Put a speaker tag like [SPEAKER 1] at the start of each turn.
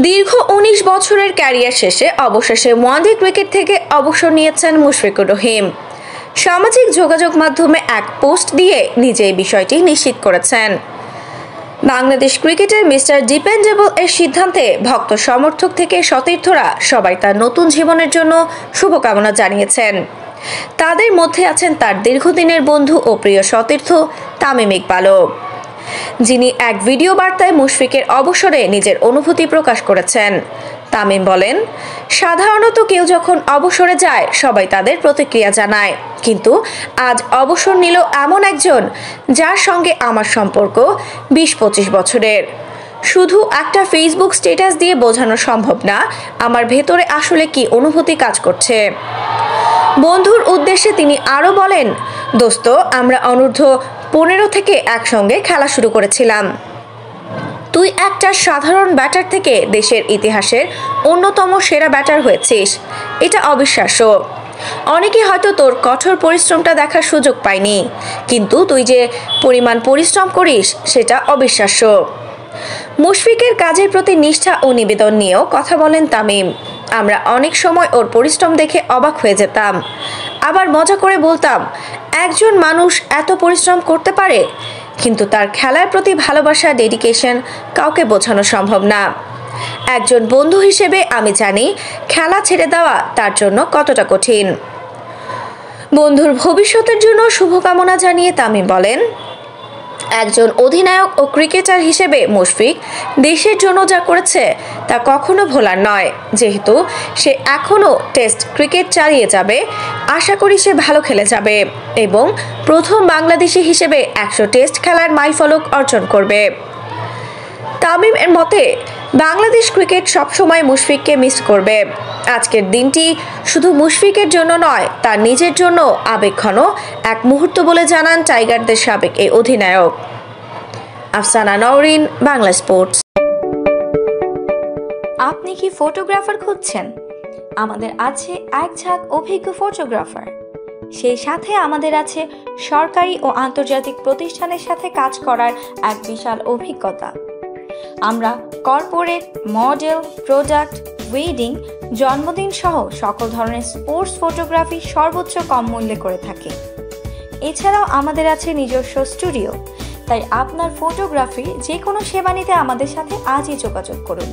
[SPEAKER 1] দীর্ঘ ১৯ বছরের ক্যারিয়ার শেষে অবশেষে ওয়ানডে ক্রিকেট থেকে অবসর নিয়েছেন মুশফিকুর রহিম। সামাজিক যোগাযোগ মাধ্যমে এক পোস্ট দিয়ে নিজে এই বিষয়টি নিশ্চিত করেছেন। বাংলাদেশ ক্রিকেটের মিস্টার ডিপেন্ডেবল এর সিদ্ধান্তে ভক্ত সমর্থক থেকে সতীর্থরা সবাই তার নতুন জীবনের জন্য শুভকামনা জানিয়েছেন। তাদের মধ্যে আছেন তার দীর্ঘদিনের বন্ধু ও প্রিয় সতীর্থ তামিম ইকবালও, যিনি এক ভিডিও বার্তায় মুশফিকের অবসরে নিজের অনুভূতি প্রকাশ করেছেন। তামিম বলেন, সাধারণত কেউ যখন অবসরে যায় সবাই তাদের প্রতিক্রিয়া জানায়, কিন্তু আজ অবসর নিল এমন একজন যার সঙ্গে আমার সম্পর্ক ২০-২৫ বছরের। শুধু একটা ফেসবুক স্ট্যাটাস দিয়ে বোঝানো সম্ভব না আমার ভেতরে আসলে কি অনুভূতি কাজ করছে। বন্ধুর উদ্দেশ্যে তিনি আরও বলেন, দোস্ত, আমরা অনূর্ধ্ব ১৫ থেকে একসঙ্গে খেলা শুরু করেছিলাম। তুই একটা সাধারণ ব্যাটার থেকে দেশের ইতিহাসের অন্যতম সেরা ব্যাটার হয়েছিস, এটা অবিশ্বাস্য। অনেকে হয়তো তোর কঠোর পরিশ্রমটা দেখার সুযোগ পায়নি, কিন্তু তুই যে পরিমাণ পরিশ্রম করিস সেটা অবিশ্বাস্য। মুশফিকের কাজের প্রতি নিষ্ঠা ও নিবেদন নিয়েও কথা বলেন তামিম। আমরা অনেক সময় ওর পরিশ্রম দেখে অবাক হয়ে যেতাম, আবার মজা করে বলতাম একজন মানুষ এত পরিশ্রম করতে পারে, কিন্তু তার খেলার প্রতি ভালোবাসা, ডেডিকেশন কাউকে বোঝানো সম্ভব না। একজন বন্ধু হিসেবে আমি জানি খেলা ছেড়ে দেওয়া তার জন্য কতটা কঠিন। বন্ধুর ভবিষ্যতের জন্য শুভকামনা জানিয়ে তামিম বলেন, একজন অধিনায়ক ও ক্রিকেটার হিসেবে মুশফিক দেশের জন্য যা করেছে তা কখনো ভোলার নয়। যেহেতু সে এখনও টেস্ট ক্রিকেট চালিয়ে যাবে, আশা করি সে ভালো খেলে যাবে এবং প্রথম বাংলাদেশি হিসেবে ১০০ টেস্ট খেলার মাইলফলক অর্জন করবে। তামিমের মতে, বাংলাদেশ ক্রিকেট সবসময় মুশফিককে মিস করবে। আজকের দিনটি শুধু মুশফিকের জন্য নয়, তার নিজের জন্য আবেগঘন এক মুহূর্ত বলে জানান টাইগারদের সাবেক এই অধিনায়ক। আফসানা নওরিন, বাংলা স্পোর্টস।
[SPEAKER 2] আপনি কি ফটোগ্রাফার খুঁজছেন? আমাদের আছে এক ঝাঁক অভিজ্ঞ ফটোগ্রাফার। সেই সাথে আমাদের আছে সরকারি ও আন্তর্জাতিক প্রতিষ্ঠানের সাথে কাজ করার এক বিশাল অভিজ্ঞতা। আমরা কর্পোরেট, মডেল, প্রোডাক্ট, ওয়েডিং, জন্মদিন সহ সকল ধরনের স্পোর্টস ফটোগ্রাফি সর্বোচ্চ কম মূল্যে করে থাকি। এছাড়াও আমাদের আছে নিজস্ব স্টুডিও। তাই আপনার ফটোগ্রাফির যে কোনো সেবা নিতে আমাদের সাথে আজই যোগাযোগ করুন।